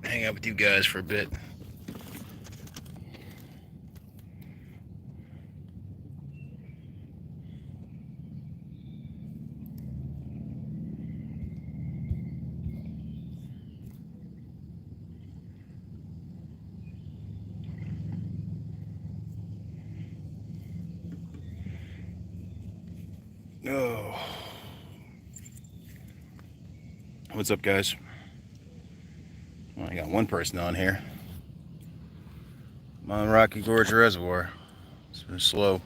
hang out with you guys for a bit. Oh, what's up, guys? Well, I got one person on here. I'm on Rocky Gorge Reservoir. It's been slow.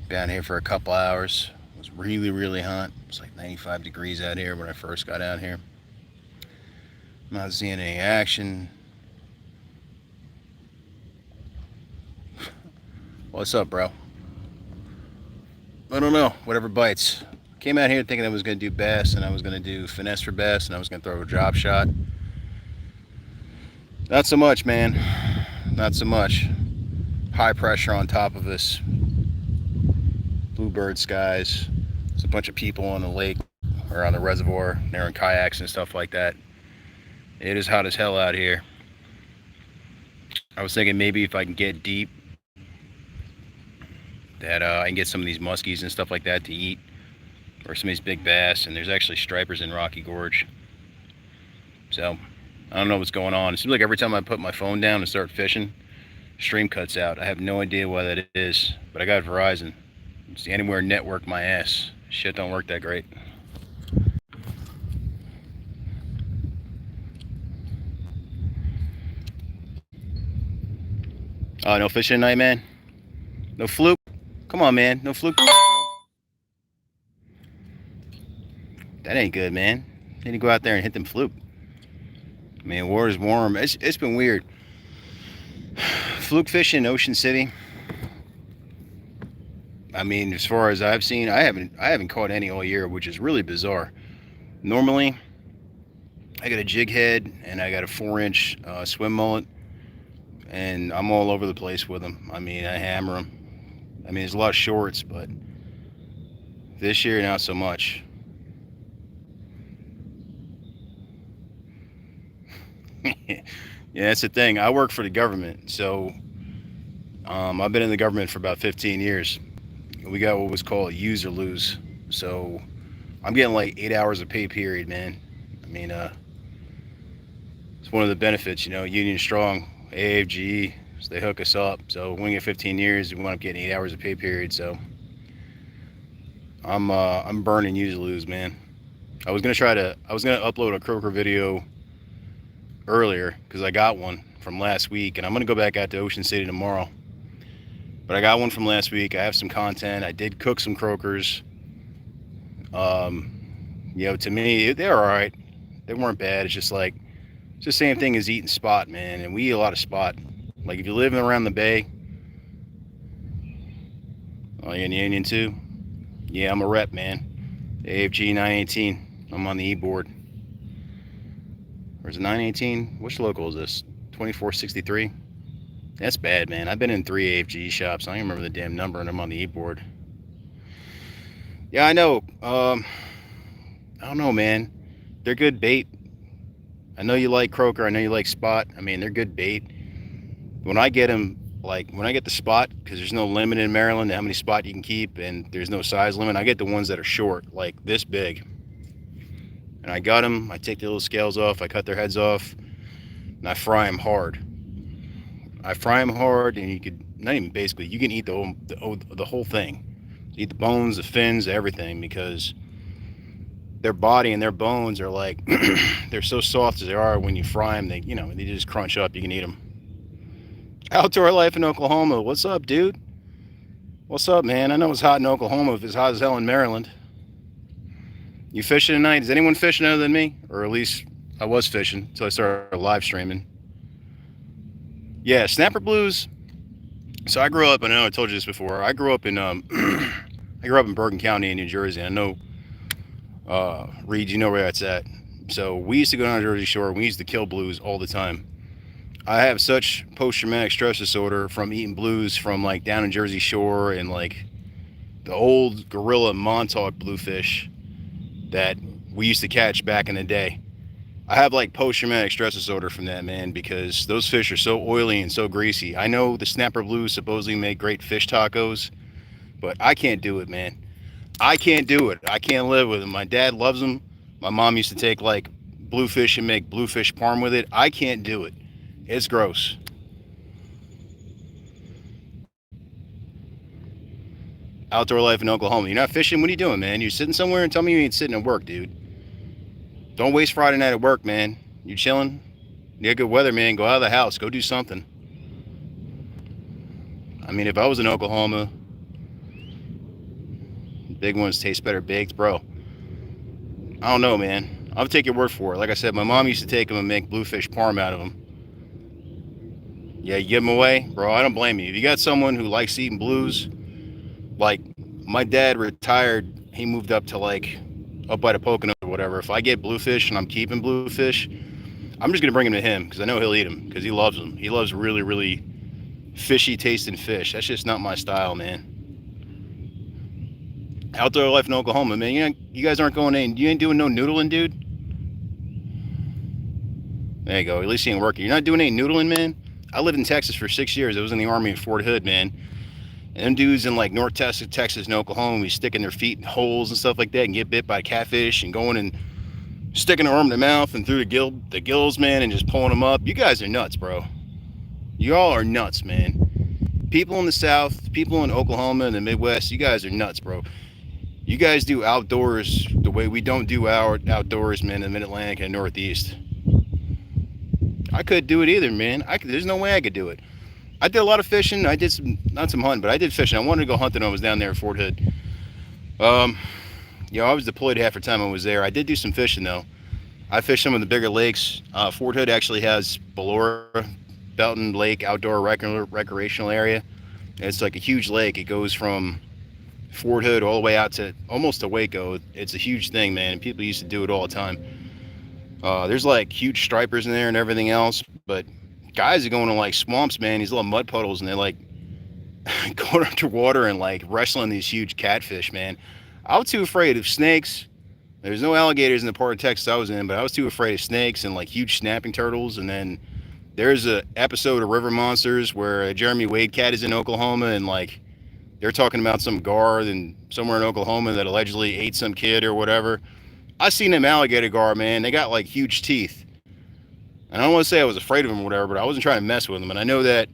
Down here for a couple hours. It was really hot. It was like 95 degrees out here when I first got out here. I'm not seeing any action. What's up, bro? I don't know. Whatever bites. Came out here thinking I was going to do bass, and I was going to do finesse for bass, and I was going to throw a drop shot. Not so much, man. Not so much. High pressure on top of us. Bluebird skies. There's a bunch of people on the lake or on the reservoir. They're in kayaks and stuff like that. It is hot as hell out here. I was thinking maybe if I can get deep, that I can get some of these muskies and stuff like that to eat, or some of these big bass. And there's actually stripers in Rocky Gorge. So I don't know what's going on. It seems like every time I put my phone down and start fishing, stream cuts out. I have no idea why that is, but I got Verizon. It's the Anywhere network my ass. Shit don't work that great. Oh, no fishing tonight, man? No fluke? Come on, man. No fluke? That ain't good, man. You need to go out there and hit them fluke. I mean, water's warm. It's been weird. Fluke fishing in Ocean City. I mean, as far as I've seen, I haven't caught any all year, which is really bizarre. Normally, I got a jig head and I got a 4-inch swim mullet, and I'm all over the place with them. I mean, I hammer them. I mean, there's a lot of shorts, but this year, not so much. Yeah, that's the thing. I work for the government, so I've been in the government for about 15 years. We got what was called use or lose. So I'm getting like 8 hours of pay period, man. I mean, it's one of the benefits, you know, Union Strong, AFG, so they hook us up. So when we get 15 years, we wind up getting 8 hours of pay period. So I'm burning use or lose, man. I was gonna upload a croaker video earlier because I got one from last week, and I'm gonna go back out to Ocean City tomorrow. But I got one from last week. I have some content. I did cook some croakers. You know, to me, they're all right. They weren't bad. It's just like, it's the same thing as eating spot, man. And we eat a lot of spot. Like if you live around the bay, oh, you in the Union too? Yeah, I'm a rep, man. AFG 918. I'm on the e-board. Where's the 918? Which local is this? 2463? That's bad, man. I've been in 3 AFG shops. I don't even remember the damn number, and I'm on the e-board. Yeah, I know. I don't know, man. They're good bait. I know you like croaker. I know you like spot. I mean, they're good bait. When I get them, like when I get the spot, because there's no limit in Maryland to how many spot you can keep, and there's no size limit, I get the ones that are short, like this big. And I got them. I take the little scales off. I cut their heads off, and I fry them hard. I fry them hard, and you could, not even basically, you can eat the whole thing. Eat the bones, the fins, everything, because their body and their bones are like, they're so soft as they are. When you fry them, they, you know, they just crunch up. You can eat them. Outdoor life in Oklahoma. What's up, dude? What's up, man? I know it's hot in Oklahoma. If it's hot as hell in Maryland. You fishing tonight? Is anyone fishing other than me? Or at least I was fishing until I started live streaming. Yeah, snapper blues. So I grew up, and I know I told you this before. I grew up in I grew up in Bergen County in New Jersey. I know, Reed, you know where that's at. So we used to go down to Jersey Shore. And we used to kill blues all the time. I have such post-traumatic stress disorder from eating blues from like down in Jersey Shore and like the old gorilla Montauk bluefish that we used to catch back in the day. I have like post-traumatic stress disorder from that, man, because those fish are so oily and so greasy. I know the snapper blues supposedly make great fish tacos, but I can't do it, man. I can't do it. I can't live with them. My dad loves them. My mom used to take like bluefish and make bluefish parm with it. I can't do it. It's gross. Outdoor life in Oklahoma. You're not fishing? What are you doing, man? You sitting somewhere and tell me you ain't sitting at work, dude. Don't waste Friday night at work, man. You chilling? You got good weather, man. Go out of the house. Go do something. I mean, if I was in Oklahoma, big ones taste better baked, bro. I don't know, man. I'll take your word for it. Like I said, my mom used to take them and make bluefish parm out of them. Yeah, you give them away, bro. I don't blame you. If you got someone who likes eating blues, like my dad retired, he moved up to like up by the Poconos or whatever. If I get bluefish and I'm keeping bluefish, I'm just gonna bring them to him because I know he'll eat them because he loves them. He loves really, really fishy tasting fish. That's just not my style, man. Outdoor life in Oklahoma, man. You guys aren't going in. You ain't doing no noodling, dude. There you go. At least you ain't working. You're not doing any noodling, man. I lived in Texas for 6 years. I was in the Army at Fort Hood, man. And them dudes in like North Texas and Oklahoma, be sticking their feet in holes and stuff like that and get bit by catfish and going and sticking their arm in the mouth and through the gills, man, and just pulling them up. You guys are nuts, bro. You all are nuts, man. People in the South, people in Oklahoma and the Midwest, you guys are nuts, bro. You guys do outdoors the way we don't do our outdoors, man, in the Mid-Atlantic and Northeast. I couldn't do it either, man. There's no way I could do it. I did a lot of fishing. I did not some hunting, but I did fishing. I wanted to go hunting when I was down there at Fort Hood. I was deployed half the time I was there. I did do some fishing, though. I fished some of the bigger lakes. Fort Hood actually has Ballora, Belton Lake outdoor recreational area. It's like a huge lake. It goes from Fort Hood all the way out to almost to Waco. It's a huge thing, man. People used to do it all the time. There's like huge stripers in there and everything else, but guys are going to like swamps, man, these little mud puddles, and they're like going underwater and like wrestling these huge catfish, man. I was too afraid of snakes. There's no alligators in the part of Texas I was in, but I was too afraid of snakes and like huge snapping turtles. And then there's a episode of River Monsters where a Jeremy Wade cat is in Oklahoma, and like they're talking about some gar and somewhere in Oklahoma that allegedly ate some kid or whatever. I seen them alligator gar, man. They got like huge teeth. And I don't want to say I was afraid of them or whatever, but I wasn't trying to mess with them. And I know that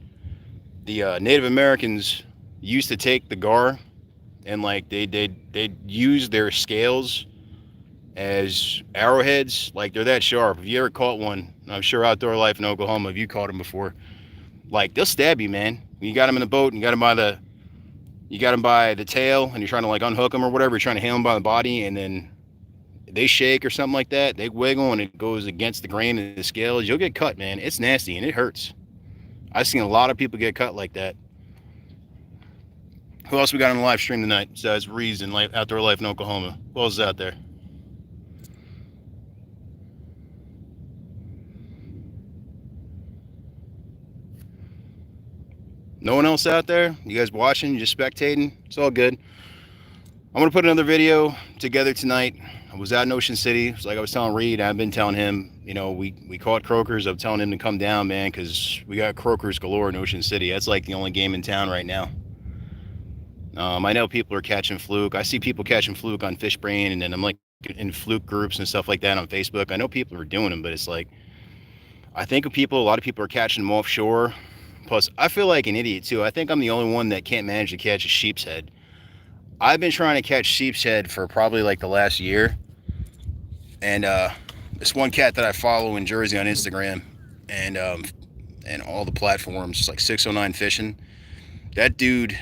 the Native Americans used to take the gar and like they'd use their scales as arrowheads. Like they're that sharp. If you ever caught one, I'm sure outdoor life in Oklahoma, if you caught them before, like they'll stab you, man. You got them in the boat and you got them by the tail and you're trying to like unhook them or whatever. You're trying to handle them by the body, and then they shake or something like that, they wiggle and it goes against the grain of the scales, you'll get cut, man. It's nasty and it hurts. I've seen a lot of people get cut like that. Who else we got on the live stream tonight besides Reeves and Outdoor Life in Oklahoma? Who else is out there? No one else out there? You guys watching? You just spectating? It's all good. I'm going to put another video together tonight. I was out in Ocean City. It's like I was telling Reed, I've been telling him, we caught croakers. I'm telling him to come down, man, because we got croakers galore in Ocean City. That's like the only game in town right now. I know people are catching fluke. I see people catching fluke on FishBrain, and then I'm like in fluke groups and stuff like that on Facebook. I know people are doing them, but it's like, I think a lot of people are catching them offshore. Plus, I feel like an idiot too. I think I'm the only one that can't manage to catch a sheep's head. I've been trying to catch sheep's head for probably like the last year. And this one cat that I follow in Jersey on Instagram and all the platforms, like 609 Fishing, that dude,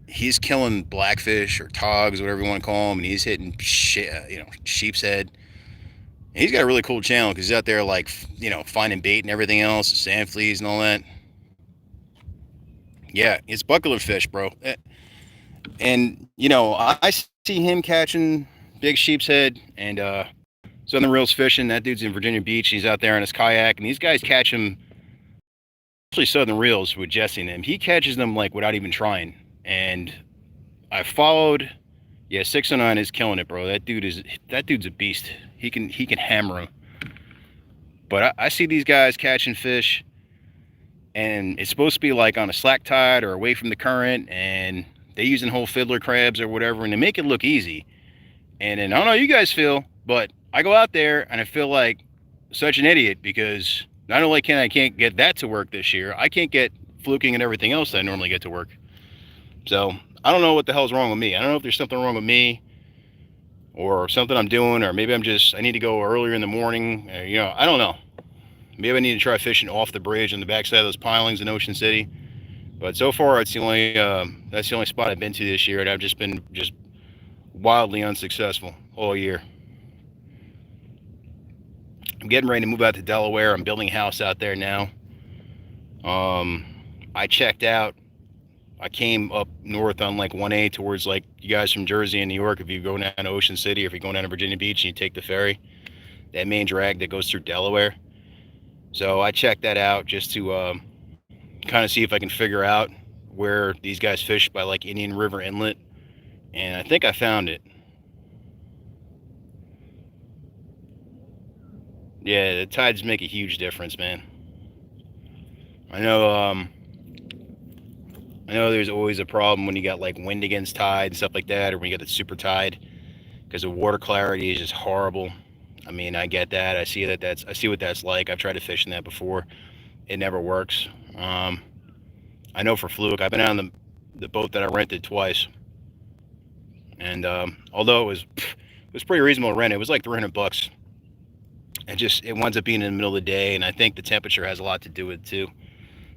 he's killing blackfish or togs, whatever you want to call them, and he's hitting sheep's head. And he's got a really cool channel because he's out there like, finding bait and everything else, sand fleas and all that. Yeah, it's buckler fish, bro. And, I see him catching big sheep's head and Southern Reels fishing. That dude's in Virginia Beach. He's out there on his kayak, and these guys catch him, especially Southern Reels with Jesse and him. He catches them like without even trying. And I followed, 609 is killing it, bro. That dude's a beast. He can hammer him. But I see these guys catching fish, and it's supposed to be like on a slack tide or away from the current, and they using whole fiddler crabs or whatever, and they make it look easy. And then I don't know how you guys feel, but I go out there and I feel like such an idiot because not only I can't get that to work this year, I can't get fluking and everything else that I normally get to work. So I don't know what the hell's wrong with me. I don't know if there's something wrong with me or something I'm doing, or maybe I need to go earlier in the morning. I don't know. Maybe I need to try fishing off the bridge on the backside of those pilings in Ocean City. But so far, that's the only spot I've been to this year, and I've just been wildly unsuccessful all year. I'm getting ready to move out to Delaware. I'm building a house out there now. I checked out. I came up north on like 1A towards like you guys from Jersey and New York. If you go down to Ocean City, or if you're going down to Virginia Beach and you take the ferry, that main drag that goes through Delaware. So I checked that out just to kind of see if I can figure out where these guys fish by like Indian River Inlet. And I think I found it. Yeah, the tides make a huge difference, man. I know there's always a problem when you got like wind against tide and stuff like that, or when you get the super tide, because the water clarity is just horrible. I mean, I get that. I see what that's like. I've tried to fish in that before. It never works. I know for fluke, I've been out on the boat that I rented twice, and although it was pretty reasonable to rent, it was like $300. It winds up being in the middle of the day, and I think the temperature has a lot to do with it too.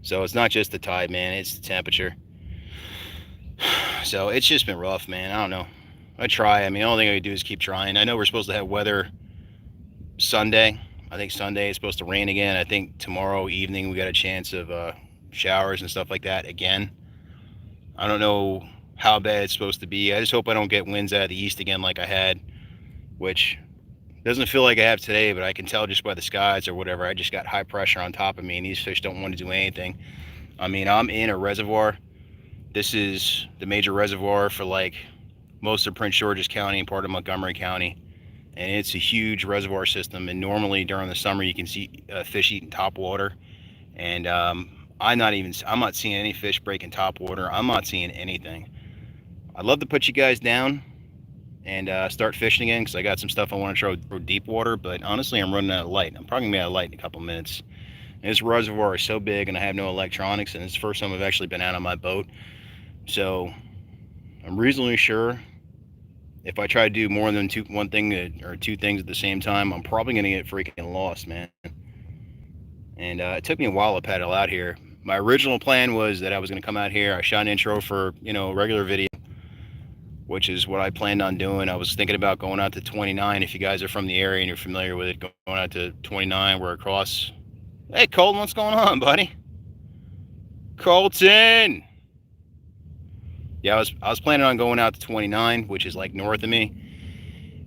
So it's not just the tide, man, it's the temperature. So it's just been rough, man. I don't know. I try. I mean, the only thing I can do is keep trying. I know we're supposed to have weather Sunday. I think Sunday is supposed to rain again. I think tomorrow evening we got a chance of showers and stuff like that again. I don't know how bad it's supposed to be. I just hope I don't get winds out of the east again like I had, which doesn't feel like I have today, but I can tell just by the skies or whatever. I just got high pressure on top of me, and these fish don't want to do anything. I mean, I'm in a reservoir. This is the major reservoir for like most of Prince George's County and part of Montgomery County, and it's a huge reservoir system. And normally during the summer you can see fish eating top water, and I'm not seeing any fish breaking top water. I'm not seeing anything. I'd love to put you guys down and start fishing again, because I got some stuff I want to try for deep water, but honestly I'm running out of light. I'm probably gonna be out of light in a couple minutes. And this reservoir is so big, and I have no electronics, and it's the first time I've actually been out on my boat. So I'm reasonably sure if I try to do more than two things at the same time, I'm probably gonna get freaking lost, man. And it took me a while to paddle out here. My original plan was that I was gonna come out here. I shot an intro for a regular video, which is what I planned on doing. I was thinking about going out to 29. If you guys are from the area and you're familiar with it, going out to 29, we're across. Hey, Colton, what's going on, buddy? Colton! Yeah, I was planning on going out to 29, which is like north of me,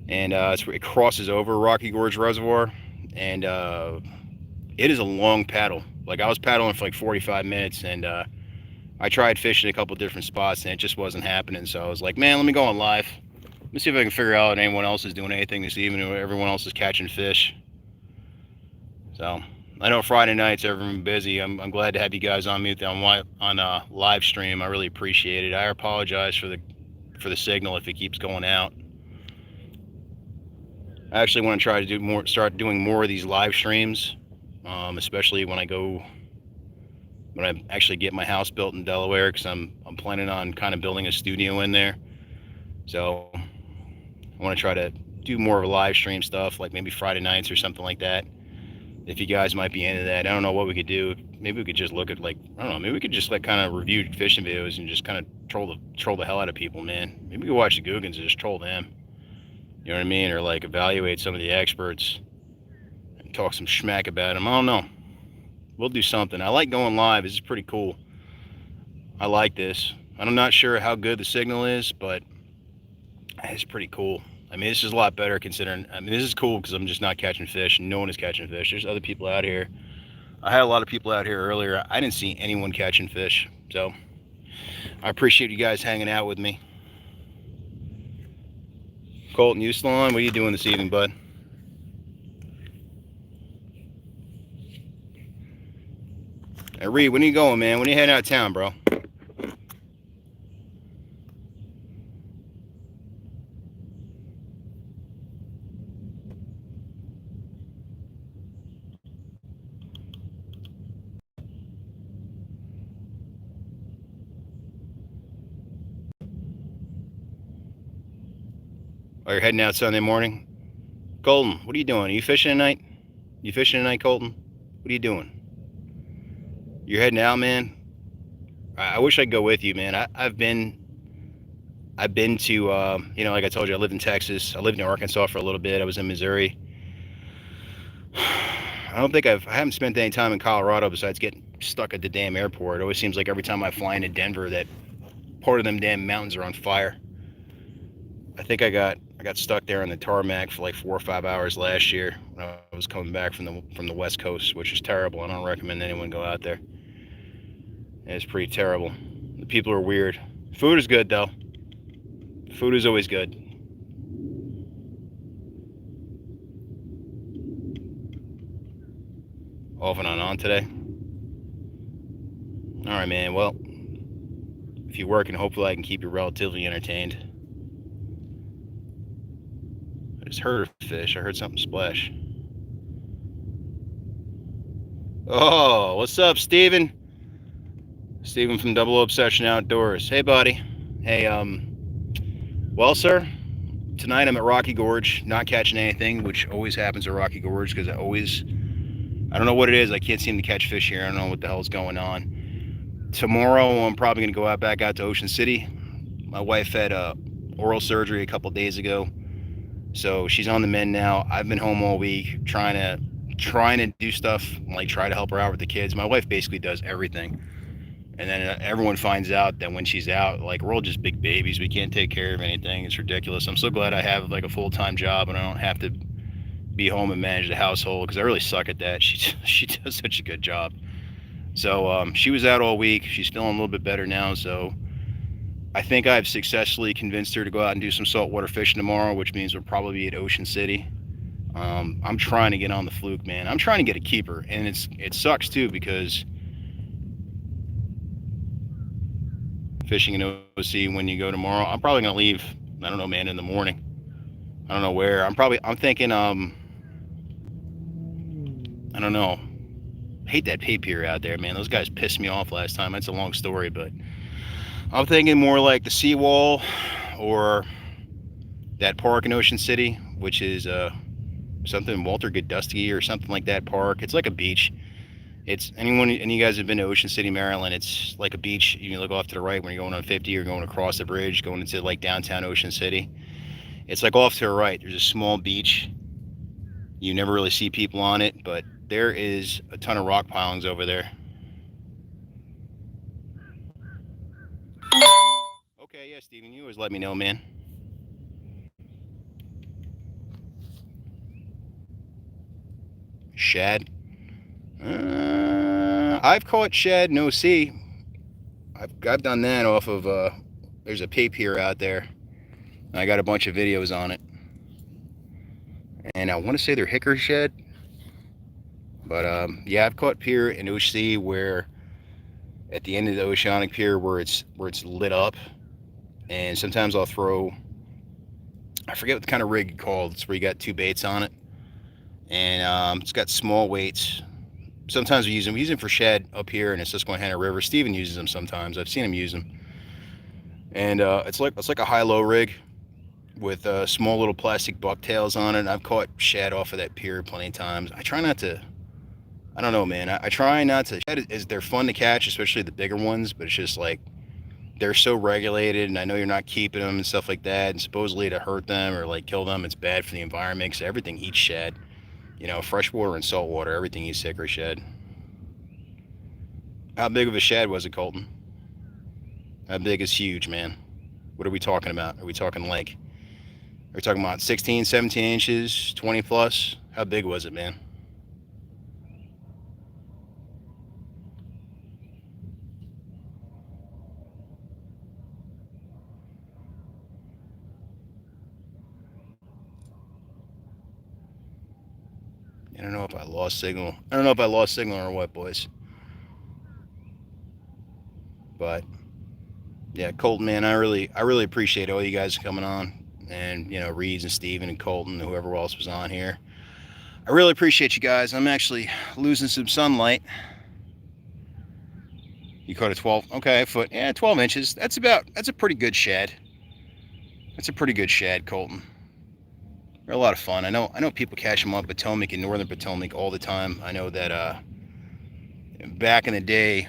and it crosses over Rocky Gorge Reservoir, and it is a long paddle. Like, I was paddling for like 45 minutes, and I tried fishing a couple different spots, and it just wasn't happening. So I was like, man, let me go on live. Let me see if I can figure out if anyone else is doing anything this evening, or everyone else is catching fish. So I know Friday nights everyone's busy. I'm glad to have you guys on mute on a live stream. I really appreciate it. I apologize for the signal if it keeps going out. I actually want to try to start doing more of these live streams, especially when I actually get my house built in Delaware, because I'm planning on kind of building a studio in there. So I want to try to do more of a live stream stuff, like maybe Friday nights or something like that. If you guys might be into that, I don't know what we could do. Maybe we could just look at maybe we could just like kind of review fishing videos and just kind of troll the hell out of people, man. Maybe we could watch the Googans and just troll them. You know what I mean? Or like evaluate some of the experts and talk some schmack about them. I don't know. We'll do something. I like going live. This is pretty cool. I like this. I'm not sure how good the signal is, but it's pretty cool. I mean, this is a lot better considering, this is cool because I'm just not catching fish, and no one is catching fish. There's other people out here. I had a lot of people out here earlier. I didn't see anyone catching fish. So I appreciate you guys hanging out with me. Colton, you still on? What are you doing this evening, bud? Hey, Reed, when are you going, man? When are you heading out of town, bro? Oh, you're heading out Sunday morning? Colton, what are you doing? Are you fishing tonight? You fishing tonight, Colton? What are you doing? You're heading out, man? I wish I could go with you, man. I've been to, like I told you, I lived in Texas. I lived in Arkansas for a little bit. I was in Missouri. I haven't spent any time in Colorado besides getting stuck at the damn airport. It always seems like every time I fly into Denver that part of them damn mountains are on fire. I think I got stuck there on the tarmac for like 4 or 5 hours last year when I was coming back from the West Coast, which is terrible. I don't recommend anyone go out there. It's pretty terrible. The people are weird. Food is good though. Food is always good. Off and on today. All right, man. Well, if you work, and hopefully I can keep you relatively entertained. I just heard a fish. I heard something splash. Oh, what's up, Steven? Steven from Double Obsession Outdoors. Hey, buddy. Hey, well, sir, tonight I'm at Rocky Gorge, not catching anything, which always happens at Rocky Gorge because I don't know what it is. I can't seem to catch fish here. I don't know what the hell's going on. Tomorrow, I'm probably going to go back out to Ocean City. My wife had oral surgery a couple days ago, so she's on the mend now. I've been home all week trying to do stuff, like try to help her out with the kids. My wife basically does everything. And then everyone finds out that when she's out, like, we're all just big babies. We can't take care of anything. It's ridiculous. I'm so glad I have like a full-time job and I don't have to be home and manage the household because I really suck at that. She does such a good job. So she was out all week. She's feeling a little bit better now. So I think I've successfully convinced her to go out and do some saltwater fishing tomorrow, which means we'll probably be at Ocean City. I'm trying to get on the fluke, man. I'm trying to get a keeper, and it sucks too because fishing in OC when you go tomorrow, I'm probably gonna leave, I don't know, man, in the morning. I don't know where. I'm thinking, I don't know. I hate that pay pier out there, man. Those guys pissed me off last time. That's a long story, but I'm thinking more like the seawall or that park in Ocean City, which is something Walter Godusky or something like that park. It's like a beach. It's any guys have been to Ocean City, Maryland, it's like a beach. You can look off to the right when you're going on 50 or going across the bridge, going into like downtown Ocean City. It's like off to the right. There's a small beach. You never really see people on it, but there is a ton of rock pilings over there. Okay, yeah, Steven, you always let me know, man. Shad. I've caught shad no sea. I've done that off of there's a pay pier out there. I got a bunch of videos on it, and I want to say they're hickory shad, but yeah, I've caught pier in OC where at the end of the oceanic pier where it's lit up, and sometimes I'll throw, I forget what the kind of rig it's called. It's where you got two baits on it, and it's got small weights. Sometimes we use them for shad up here in the Susquehanna River. Steven uses them sometimes. I've seen him use them, and it's like a high-low rig with small little plastic bucktails on it. And I've caught shad off of that pier plenty of times. I try not to. I don't know, man. I try not to. Shad they're fun to catch, especially the bigger ones. But it's just like they're so regulated, and I know you're not keeping them and stuff like that. And supposedly to hurt them or like kill them, it's bad for the environment because everything eats shad. You know, freshwater and saltwater, everything eats hickory shad. How big of a shad was it, Colton? How big is huge, man? What are we talking about? Are we talking like, are we talking about 16, 17 inches, 20 plus? How big was it, man? I don't know if I lost signal. I don't know if I lost signal or what, boys. But yeah, Colton, man, I really appreciate all you guys coming on, and Reeds and Steven and Colton and whoever else was on here. I really appreciate you guys. I'm actually losing some sunlight. You caught a 12, okay, a foot, yeah, 12 inches. That's a pretty good shad. That's a pretty good shad, Colton. They're a lot of fun. I know people catch them on Potomac and Northern Potomac all the time. I know that back in the day,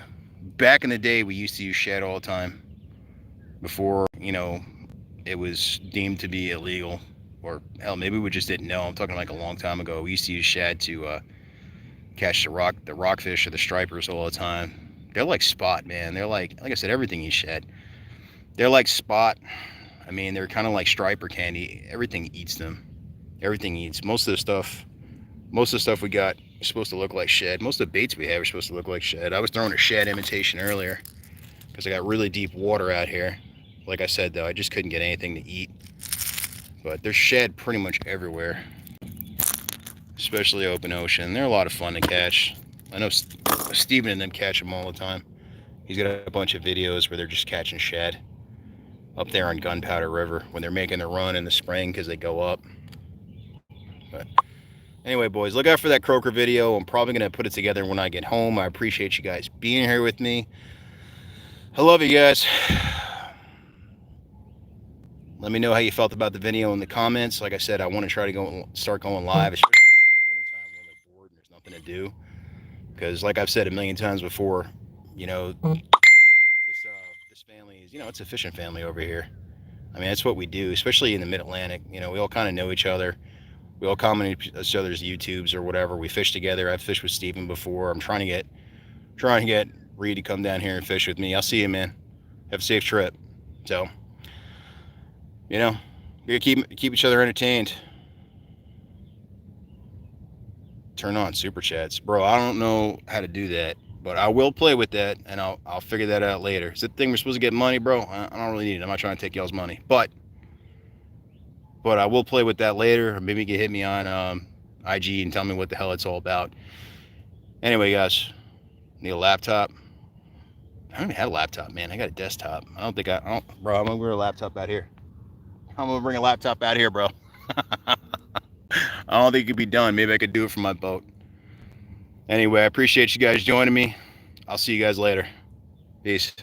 we used to use shad all the time before it was deemed to be illegal, or hell, maybe we just didn't know. I'm talking like a long time ago. We used to use shad to catch the rockfish or the stripers all the time. They're like spot, man. They're like I said, everything you shad. They're like spot. I mean, they're kind of like striper candy. Everything eats them. Everything eats. Most of the stuff we got is supposed to look like shad. Most of the baits we have are supposed to look like shad. I was throwing a shad imitation earlier because I got really deep water out here. Like I said, though, I just couldn't get anything to eat. But there's shad pretty much everywhere, especially open ocean. They're a lot of fun to catch. I know Steven and them catch them all the time. He's got a bunch of videos where they're just catching shad up there on Gunpowder River when they're making the run in the spring because they go up. But anyway, boys, look out for that croaker video. I'm probably going to put it together when I get home. I appreciate you guys being here with me. I love you guys. Let me know how you felt about the video in the comments. Like I said, I want to try to start going live, especially in the wintertime when we're bored and there's nothing to do. Because like I've said a million times before, this family is, it's a fishing family over here. I mean, that's what we do, especially in the Mid-Atlantic. We all kind of know each other. We all comment each other's YouTubes or whatever. We fish together. I've fished with Steven before. I'm trying to get Reed to come down here and fish with me. I'll see you, man. Have a safe trip. So, we keep each other entertained. Turn on super chats, bro. I don't know how to do that, but I will play with that, and I'll figure that out later. Is that thing we're supposed to get money, bro? I don't really need it. I'm not trying to take y'all's money, but I will play with that later. Or maybe you can hit me on IG and tell me what the hell it's all about. Anyway, guys, need a laptop. I don't even have a laptop, man. I got a desktop. Bro, I'm gonna bring a laptop out here. Bro. I don't think it could be done. Maybe I could do it from my boat. Anyway, I appreciate you guys joining me. I'll see you guys later. Peace.